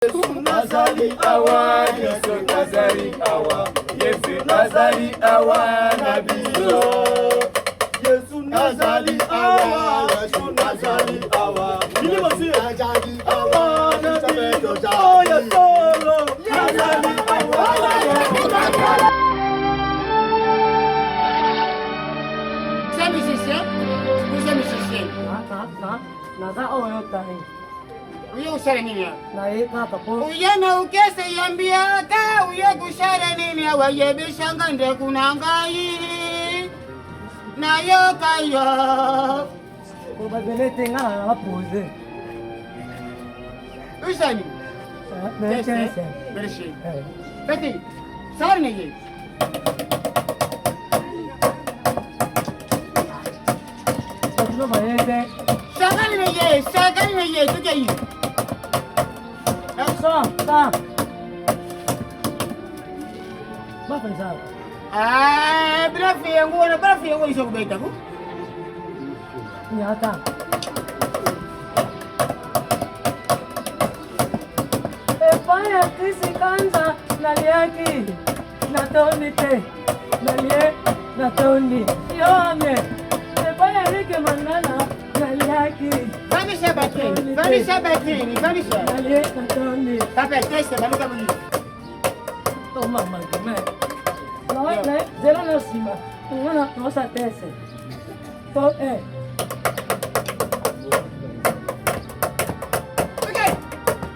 Yesu nazali awa, Yesu nazali awa, Yesu nazali awa na biso. Yesu nazali awa, Yesu nazali awa, Yesu nazali awa na biso. Oh Yesu nazali awa. C'est musicien? Vous êtes musicien? Naza oyo tahi. Uye usare nini ya? NA TATA po. Uye na ukese yambia ka uye kushare nini ya waye bishanga nde kunangai. Na yo kayo. Probabilité nga na pose. Usani? Teste. Bershi. Peti. Sar neye? No mayete. Sakali neye tuke yi. Sa. Ba pensar. Brafi yangu iso kubeta ku. Nyata. Epaya kisi kanza naliaki. Natoni te. Nalie natoni. Yone. Epaya rike manana naliaki. Vanisha batini. Nalie natoni. Papa teste baluka muli. Toma magme. No, zero na cima. Una cosa tese. To Okay.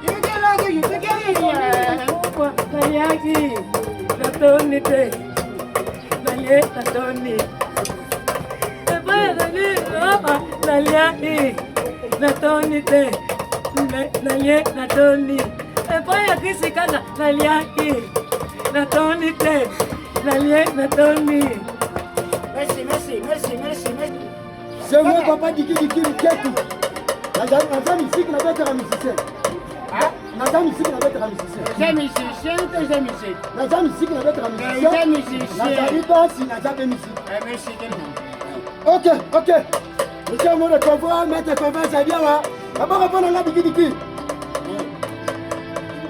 You get logo, you get it. Naliaki. Natoni te. Nalie natoni. Epaya naliaki. Natoni te. Nalie natoni. Epaya kisi kana naliaki. Natoni te. Nalie natoni. Merci. C'est moi papa diki ketu. Naza musique na beta musicien. Naza musique na beta musicien. J'ai musicien ou j'ai musique? Naza musique na beta musicien. J'ai musicien. Naza danse, naza de musique. Merci tellement. Ok. Monsieur Moura, tu vas mettre ton vin, c'est bien là. D'abord répondre à la diki.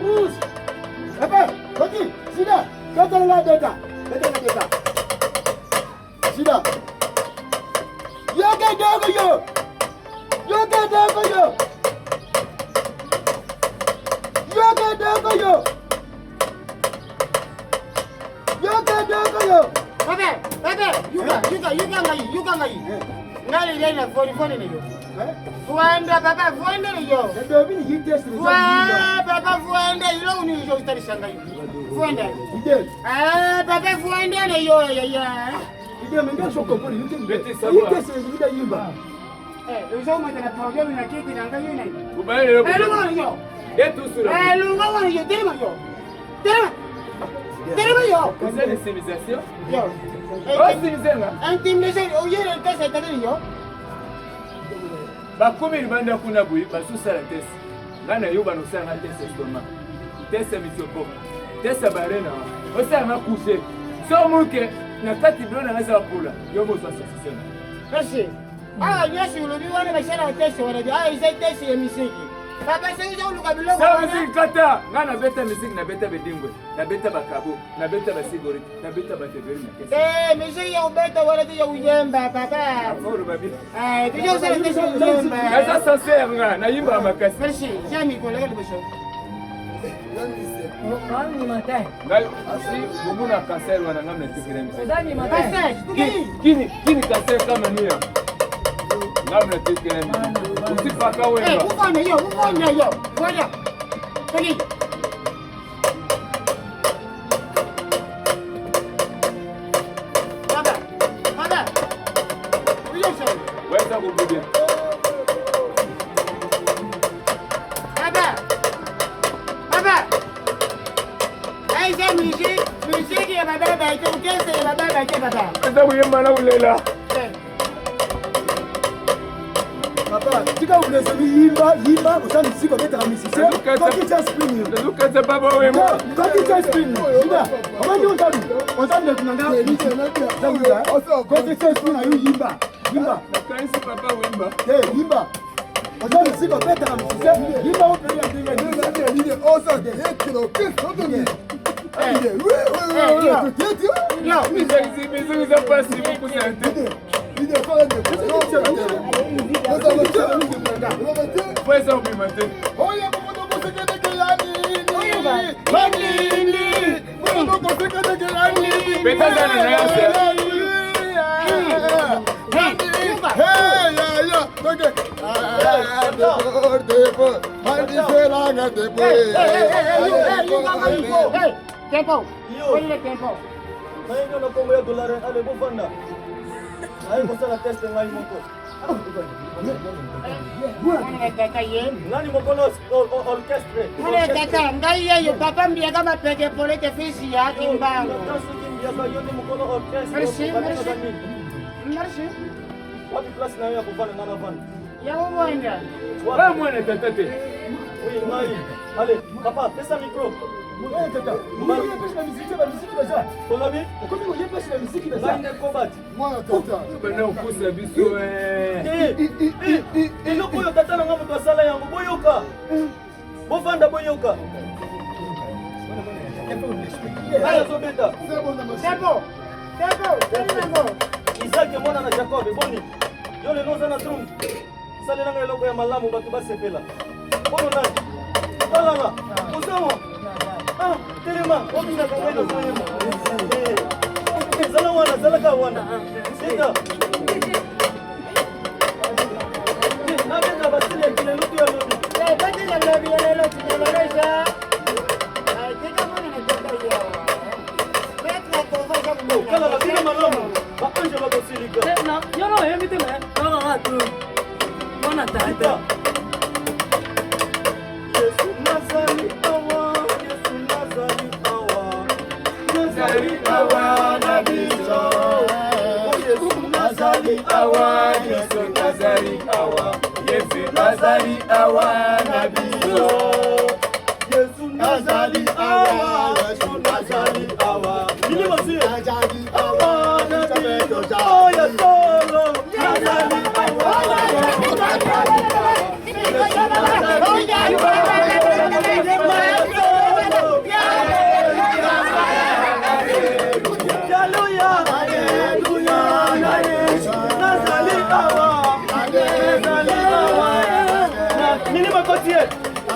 Rouge. Papa, vas-y, Sida, fais-toi la beta. Sida. Yoga dogo yo. Papa, you can ngali lena foni ni yo. Fuanda papa, fuanda ni yo. Ndio mimi hii test ni papa fuanda ilo ni yo stari shanga hivi. Fuanda. Ndio. Papa fuanda ni yo ya. Ndio menga shoko pole yote mbete. Hii test ni vida yimba. Uzo mata na problem na kiti na ngai nai. Kubale leo. Lungo ni yo. Yetu sura. Lungo ni yo, tema yo. Tema yo. C'est une civilisation. Yo. Intimidation, oyere tese tadini yo. Bakumi libanda kuna bui basusala tese. Ngana yo banosala tese stoma. Tese mitioko. Tese barena. Osala coucher. So muke na kati blona ngaza pula. Yo mo sasisema. Merci. Nyasi ulobi wana bashara tese wana. Isa tese ya Musique. Papa sasa uluka biloko. Sa Musique kata. Ngana beta Musique na beta bedingwe. Na beta bakabo. Na beta basigori. Na beta bateveri na tese. Musique ya ubeta wala ya uyemba papa. Aforo babi. Tujia usala tese uyemba. Ngaza sincere nga na yimba makasi. Merci. Jami ko lega libosho. Ni matin. Ngai asi bumuna cancer wana ngamna tikiremi. Ni matin. Passage. Kini cancer kama nia. Ngamna tikiremi. Usipaka wewe. Ufanya yo. Ngoja. Kani. Baba. Uyosha. Weza kubudia. Baba. Aisha Musique ya baba baite, ukese ya baba baite baba. Weza kuyemba na ulela. Papa, tika uleze yimba usani siko beta musicien. Quand tu spring. Ndukaze baba wewe. Quand tu spring. Sida. Comment on t'a kunanga. Quand tu spring ayu yimba. Kansi papa wimba. Yimba. Oza musique obeta na musicien. Yimba o peli ndinga ndinga. Oza de kilo kiso de. Yo, bisous ça passe beaucoup ça. Il est pas là de. Foi ça ouvir matin. Oya bobo kosekete kelani. Manini. Bobo kosekete kelani. Peta sana na yase. Tempo. Ponle tempo. Naingia na kombo ya dolari ale bofanda. Ai kosala teste ngai moko. Mwana tata ye. Nani moko no orchestre. Mwana tata ngai ye papa mbia kama peke pole te fisi ya kimbango. Tansu kimbia ka yote moko no orchestre. Merci. Merci. Wapi place na ya kufanya nana van. Ya uwanja. Wa mwana tata te. Oui, ngai. Allez, papa, pesa micro. Oya tata. Mwana pesa musique déjà. Tolabi? Komi oye pesa musique déjà. Ngai ne combat. Mwana tata. Bana ukusa biso Eloko oyo tata na nga moto asala yango boyoka. Bofanda boyoka. Aya zobeta. Tempo. Isaac mwana na Jacob boni. Yo lelo oza na trum. Salela nga eloko ya malamu bato basepela. Bono nani? Talanga. Osamo. Ah, telema. Obinga kwa wena zoyema. Zala wana, zala ka wana. Sita. Nabenda basili ya kile lutu ya lobi. Bati la lobi ya lelo tunaeleza. Teka mwana na tata ya. Petra kova za Oh, kala la bina malamu. Bakanje bakosilika. Na, yo no, yo mite me. No, tu. Mwana tata. Yesu nazali awa, Yesu nazali awa. Nazali awa na biso. Yesu nazali awa, Yesu nazali awa. Yesu nazali awa na biso. Yesu nazali awa, Yesu nazali awa. Ili masi nazali awa na biso. Oh ya solo nazali awa.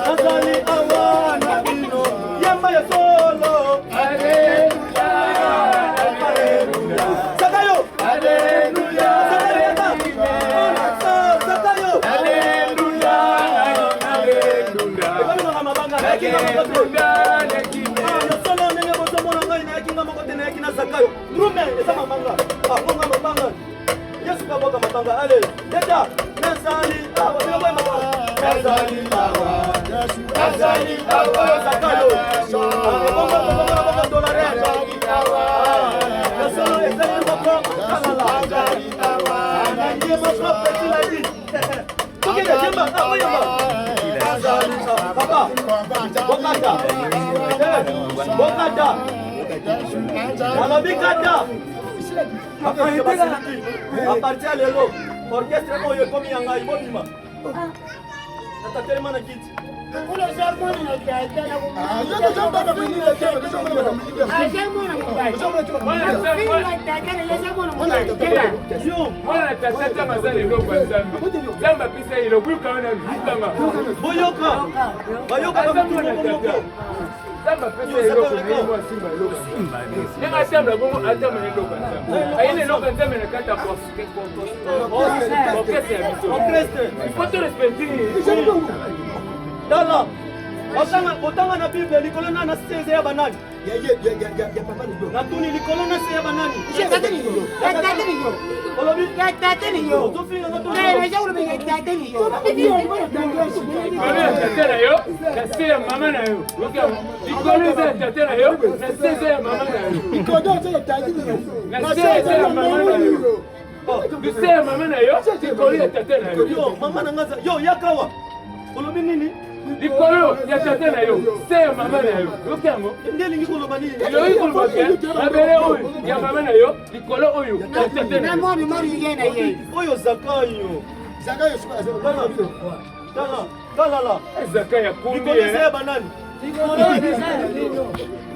Nazali awa na bino yamba ya solo. Haleluya, haleluya. Sakayo, haleluya. Sakayo, haleluya, haleluya. Solo nene bozo mona ngai na kinga mokote na kina Sakayo. Drume esa mamanga. Aponga mabanga. Yesu kaboka mabanga. Ale, leta. Nazali awa bila kwa mabanga. Nazali awa, Nazali awa, Sakayo. Bonga dolari Nazali awa. Nasolo ezali moko kalala Nazali awa. Nangie moko petila di. Tukile jemba amoyamba. Nazali awa. Papa. Bokata. Bokata. Alabikata. Akanje basiliki. Apartia lelo. Orchestre oyo komi yanga ibobima. Tata telema na kiti. Kule zamani na tata na Yoko jamba na kwini la kema, ndio mwana na muziki. Ajamona mubaya. Mwana tata mazali loko nzambe. Nzambe pisa ilo kuka wana vitanga. Boyoka. Bayoka Nzambe bamutu na moko. tata. Nzambe pisa ilo kuwa simba loko. Nenga tamba bongo atama ne loko nzambe. Ayine loko nzambe na kata boss. Orchestre. Il faut te respecter. Dala. Otanga na Bible likolo na seze ya banani. Ya papa ni do. Na tuni likolo na seze ya banani. Olobi. Otofinga na tuni. Mama tata na yo, na se mama na yo. Ikoleza tata na yo, na se mama na yo. Ikodo nje tadi ni. Na se mama na yo. Tu se mama na yo, ikoleza tata na yo. Yo mama na ngaza. Yo yakawa. Olobi nini? Likolo ya tata na yo, se mama na yo. Yokango. Ndeli ngikoloba nini? Ilo ikoloba ke, abere oyo ya mama na yo, likolo oyo ya tata na yo. Oyo Zakayo. Zakayo shuka. Tala la. Ezaka ya kundi. Nikolese banani.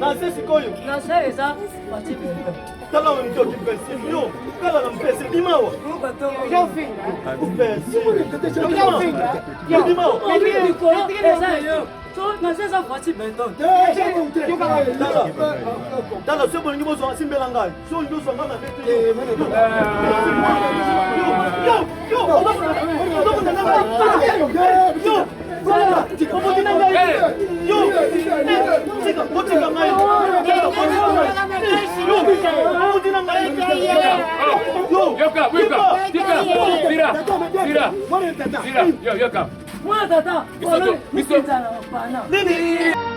Nase sikoyo. Nase eza parti bento. Tala wa mtoki pesi. Yo, kala na mpesi dimawa. Jofinga. Upesi. Jofinga. Dimawa. Eza yo. So nase eza parti bento. Tala sebo ningi bozo simbela ngai. So ndo so ngana bete. Muana tata. Nini?